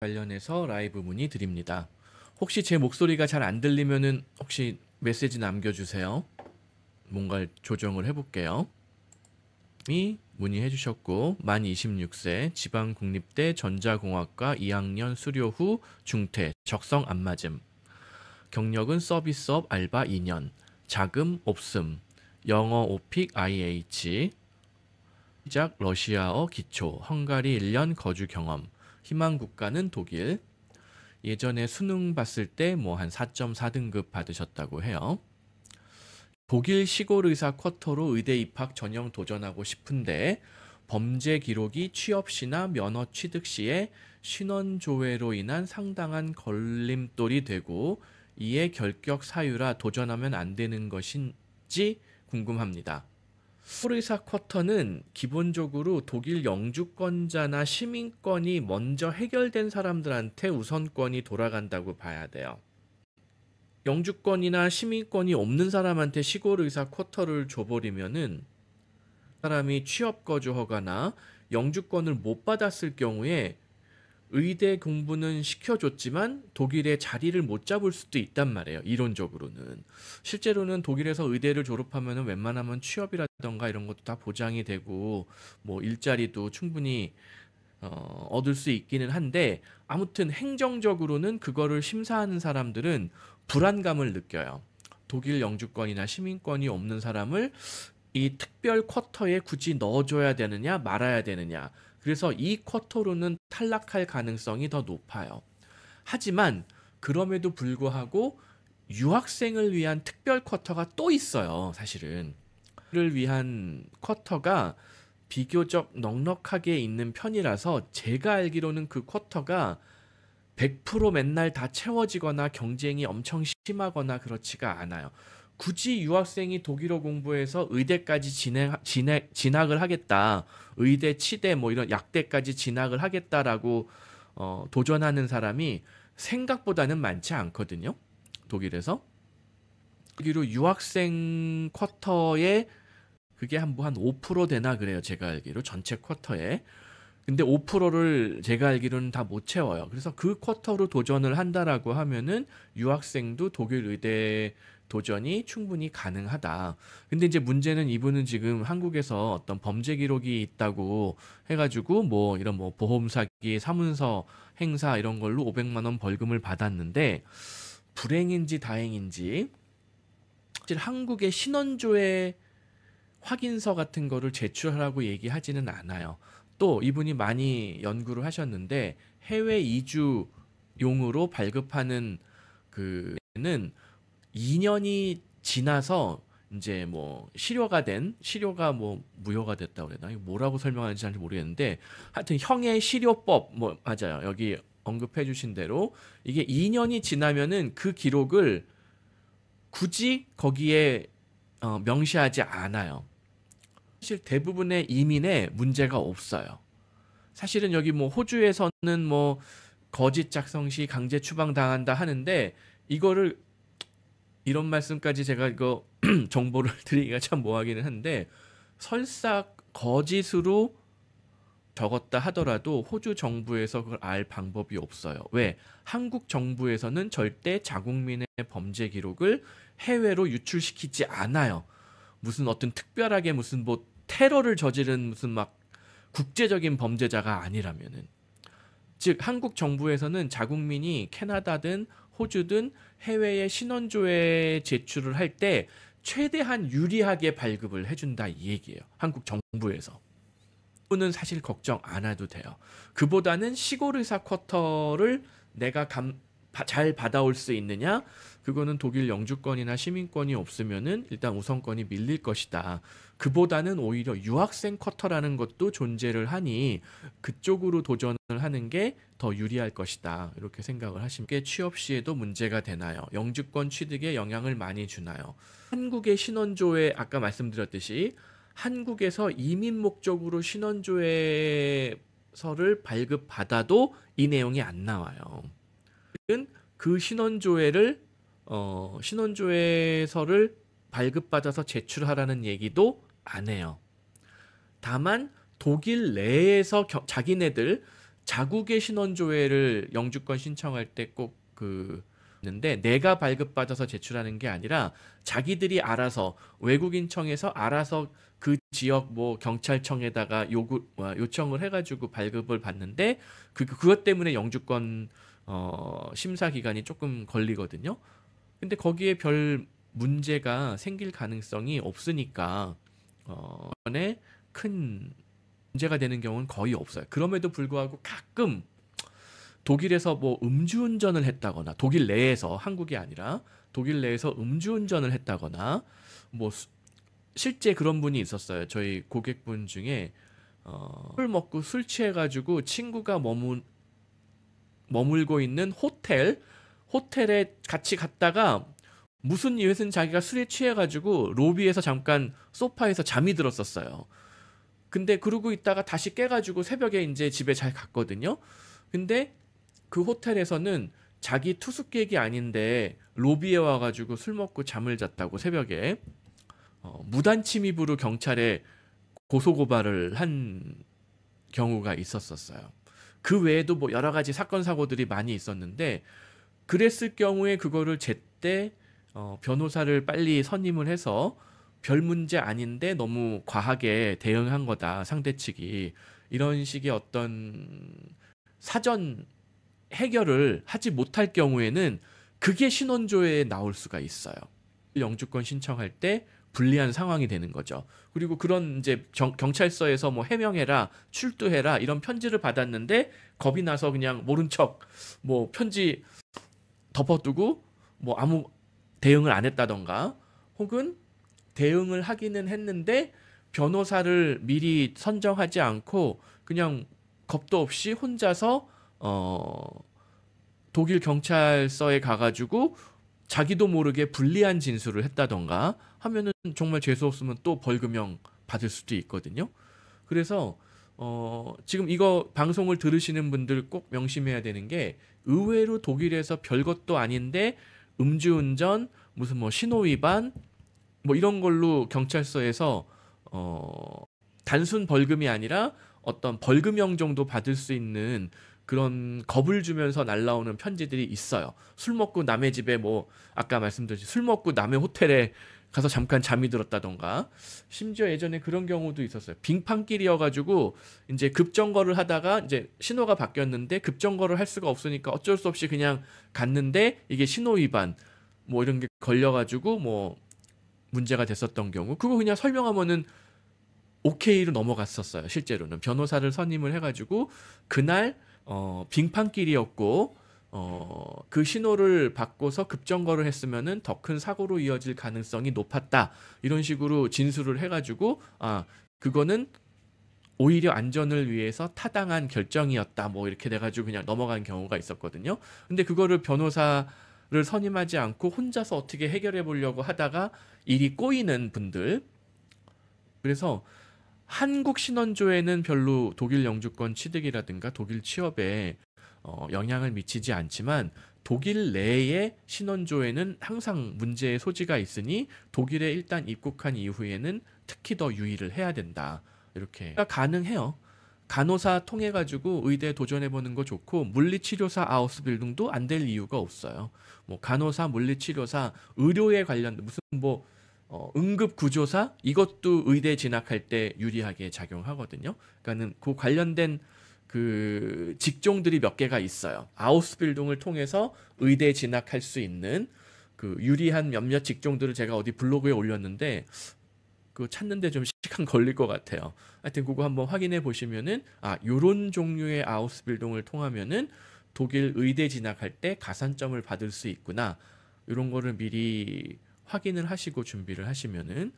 관련해서 라이브 문의 드립니다. 혹시 제 목소리가 잘 안 들리면은 혹시 메시지 남겨주세요. 뭔가 조정을 해볼게요. 문의해 주셨고 만 26세 지방국립대 전자공학과 2학년 수료 후 중퇴 적성 안 맞음. 경력은 서비스업 알바 2년 자금 없음. 영어 오픽 IH 시작 러시아어 기초 헝가리 1년 거주 경험 희망 국가는 독일. 예전에 수능 봤을 때 뭐 한 4.4등급 받으셨다고 해요. 독일 시골 의사 쿼터로 의대 입학 전형 도전하고 싶은데 범죄 기록이 취업 시나 면허 취득 시에 신원 조회로 인한 상당한 걸림돌이 되고 이에 결격 사유라 도전하면 안 되는 것인지 궁금합니다. 시골의사 쿼터는 기본적으로 독일 영주권자나 시민권이 먼저 해결된 사람들한테 우선권이 돌아간다고 봐야 돼요. 영주권이나 시민권이 없는 사람한테 시골의사 쿼터를 줘버리면은 사람이 취업 거주 허가나 영주권을 못 받았을 경우에 의대 공부는 시켜줬지만 독일에 자리를 못 잡을 수도 있단 말이에요. 이론적으로는. 실제로는 독일에서 의대를 졸업하면 웬만하면 취업이라던가 이런 것도 다 보장이 되고 뭐 일자리도 충분히 얻을 수 있기는 한데 아무튼 행정적으로는 그거를 심사하는 사람들은 불안감을 느껴요. 독일 영주권이나 시민권이 없는 사람을 이 특별 쿼터에 굳이 넣어줘야 되느냐 말아야 되느냐. 그래서 이 쿼터로는 탈락할 가능성이 더 높아요. 하지만 그럼에도 불구하고 유학생을 위한 특별 쿼터가 또 있어요. 사실은. 를 위한 쿼터가 비교적 넉넉하게 있는 편이라서 제가 알기로는 그 쿼터가 100% 맨날 다 채워지거나 경쟁이 엄청 심하거나 그렇지가 않아요. 굳이 유학생이 독일어 공부해서 의대까지 진학을 하겠다. 의대, 치대 뭐 이런 약대까지 진학을 하겠다라고 도전하는 사람이 생각보다는 많지 않거든요. 독일에서. 독일로 유학생 쿼터에 그게 한 5% 되나 그래요. 제가 알기로 전체 쿼터에. 근데 5%를 제가 알기로는 다 못 채워요. 그래서 그 쿼터로 도전을 한다라고 하면은 유학생도 독일 의대 도전이 충분히 가능하다. 근데 이제 문제는 이분은 지금 한국에서 어떤 범죄 기록이 있다고 해가지고 뭐 이런 뭐 보험 사기, 사문서 행사 이런 걸로 500만 원 벌금을 받았는데 불행인지 다행인지 사실 한국의 신원조회 확인서 같은 거를 제출하라고 얘기하지는 않아요. 또 이분이 많이 연구를 하셨는데 해외 이주용으로 발급하는 그는 2년이 지나서 이제 뭐 실효가 뭐 무효가 됐다고 그래나 이거 뭐라고 설명하는지 잘 모르겠는데 하여튼 형의 실효법 뭐 맞아요. 여기 언급해 주신 대로 이게 2년이 지나면은 그 기록을 굳이 거기에 명시하지 않아요. 사실 대부분의 이민에 문제가 없어요. 사실은 여기 뭐 호주에서는 뭐 거짓 작성 시 강제 추방 당한다 하는데 이거를 이런 말씀까지 제가 이거 정보를 드리기가 참 뭐하기는 한데 설사 거짓으로 적었다 하더라도 호주 정부에서 그걸 알 방법이 없어요. 왜? 한국 정부에서는 절대 자국민의 범죄 기록을 해외로 유출시키지 않아요. 무슨 어떤 특별하게 무슨 뭐 테러를 저지른 무슨 막 국제적인 범죄자가 아니라면은 즉 한국 정부에서는 자국민이 캐나다든 호주든 해외에 신원조회 제출을 할 때 최대한 유리하게 발급을 해준다 이 얘기예요. 한국 정부에서. 그분은 사실 걱정 안 해도 돼요. 그보다는 시골 의사 쿼터를 내가 잘 받아올 수 있느냐? 그거는 독일 영주권이나 시민권이 없으면은 일단 우선권이 밀릴 것이다. 그보다는 오히려 유학생 쿼터라는 것도 존재를 하니 그쪽으로 도전을 하는 게 더 유리할 것이다. 이렇게 생각을 하시면 게 취업 시에도 문제가 되나요? 영주권 취득에 영향을 많이 주나요? 한국의 신원조회 아까 말씀드렸듯이 한국에서 이민 목적으로 신원조회서를 발급받아도 이 내용이 안 나와요. 그 신원조회서를 발급받아서 제출하라는 얘기도 안 해요. 다만 독일 내에서 자기네들 자국의 신원조회를 영주권 신청할 때 꼭 있는데 내가 발급받아서 제출하는 게 아니라 자기들이 알아서 외국인청에서 알아서 그 지역 뭐 경찰청에다가 요청을 해가지고 발급을 받는데 그것 때문에 영주권 심사 기간이 조금 걸리거든요. 근데 거기에 별 문제가 생길 가능성이 없으니까 이번에 큰 문제가 되는 경우는 거의 없어요. 그럼에도 불구하고 가끔 독일에서 뭐 음주운전을 했다거나 독일 내에서 한국이 아니라 독일 내에서 음주운전을 했다거나 뭐 실제 그런 분이 있었어요. 저희 고객분 중에 술 먹고 술 취해가지고 친구가 머물고 있는 호텔에 같이 갔다가 무슨 이유에서는 자기가 술에 취해가지고 로비에서 잠깐 소파에서 잠이 들었었어요. 근데 그러고 있다가 다시 깨가지고 새벽에 이제 집에 잘 갔거든요. 근데 그 호텔에서는 자기 투숙객이 아닌데 로비에 와가지고 술 먹고 잠을 잤다고 새벽에 무단 침입으로 경찰에 고소고발을 한 경우가 있었어요. 그 외에도 뭐 여러 가지 사건 사고들이 많이 있었는데 그랬을 경우에 그거를 제때 변호사를 빨리 선임을 해서 별 문제 아닌데 너무 과하게 대응한 거다 상대 측이 이런 식의 어떤 사전 해결을 하지 못할 경우에는 그게 신원조회에 나올 수가 있어요. 영주권 신청할 때 불리한 상황이 되는 거죠. 그리고 그런 이제 경찰서에서 뭐 해명해라, 출두해라 이런 편지를 받았는데 겁이 나서 그냥 모른 척 뭐 편지 덮어두고 뭐 아무 대응을 안 했다던가 혹은 대응을 하기는 했는데 변호사를 미리 선정하지 않고 그냥 겁도 없이 혼자서 독일 경찰서에 가가지고 자기도 모르게 불리한 진술을 했다던가 하면은 정말 재수 없으면 또 벌금형 받을 수도 있거든요. 그래서 지금 이거 방송을 들으시는 분들 꼭 명심해야 되는 게 의외로 독일에서 별것도 아닌데 음주운전, 무슨 뭐 신호위반 뭐 이런 걸로 경찰서에서 단순 벌금이 아니라 어떤 벌금형 정도 받을 수 있는 그런 겁을 주면서 날라오는 편지들이 있어요. 술 먹고 남의 집에 뭐 아까 말씀드렸듯이 술 먹고 남의 호텔에 가서 잠깐 잠이 들었다던가 심지어 예전에 그런 경우도 있었어요. 빙판길이어가지고 이제 급정거를 하다가 이제 신호가 바뀌었는데 급정거를 할 수가 없으니까 어쩔 수 없이 그냥 갔는데 이게 신호 위반 뭐 이런 게 걸려가지고 뭐 문제가 됐었던 경우 그거 그냥 설명하면은 오케이로 넘어갔었어요. 실제로는 변호사를 선임을 해가지고 그날 빙판길이었고 그 신호를 바꿔서 급정거를 했으면은 더 큰 사고로 이어질 가능성이 높았다. 이런 식으로 진술을 해가지고 그거는 오히려 안전을 위해서 타당한 결정이었다. 뭐 이렇게 돼가지고 그냥 넘어간 경우가 있었거든요. 근데 그거를 변호사를 선임하지 않고 혼자서 어떻게 해결해 보려고 하다가 일이 꼬이는 분들. 그래서 한국 신원조회는 별로 독일 영주권 취득이라든가 독일 취업에 영향을 미치지 않지만 독일 내의 신원조회는 항상 문제의 소지가 있으니 독일에 일단 입국한 이후에는 특히 더 유의를 해야 된다. 이렇게 가능해요. 간호사 통해 가지고 의대 도전해 보는 거 좋고 물리치료사 아우스빌딩도 안 될 이유가 없어요. 뭐 간호사, 물리치료사, 의료에 관련 무슨 뭐 응급구조사 이것도 의대 진학할 때 유리하게 작용하거든요. 그러니까는 그 관련된 그 직종들이 몇 개가 있어요. 아우스빌딩을 통해서 의대 진학할 수 있는 그 유리한 몇몇 직종들을 제가 어디 블로그에 올렸는데 그거 찾는데 좀 시간 걸릴 것 같아요. 하여튼 그거 한번 확인해 보시면은 요런 종류의 아우스빌딩을 통하면은 독일 의대 진학할 때 가산점을 받을 수 있구나. 이런 거를 미리 확인을 하시고 준비를 하시면은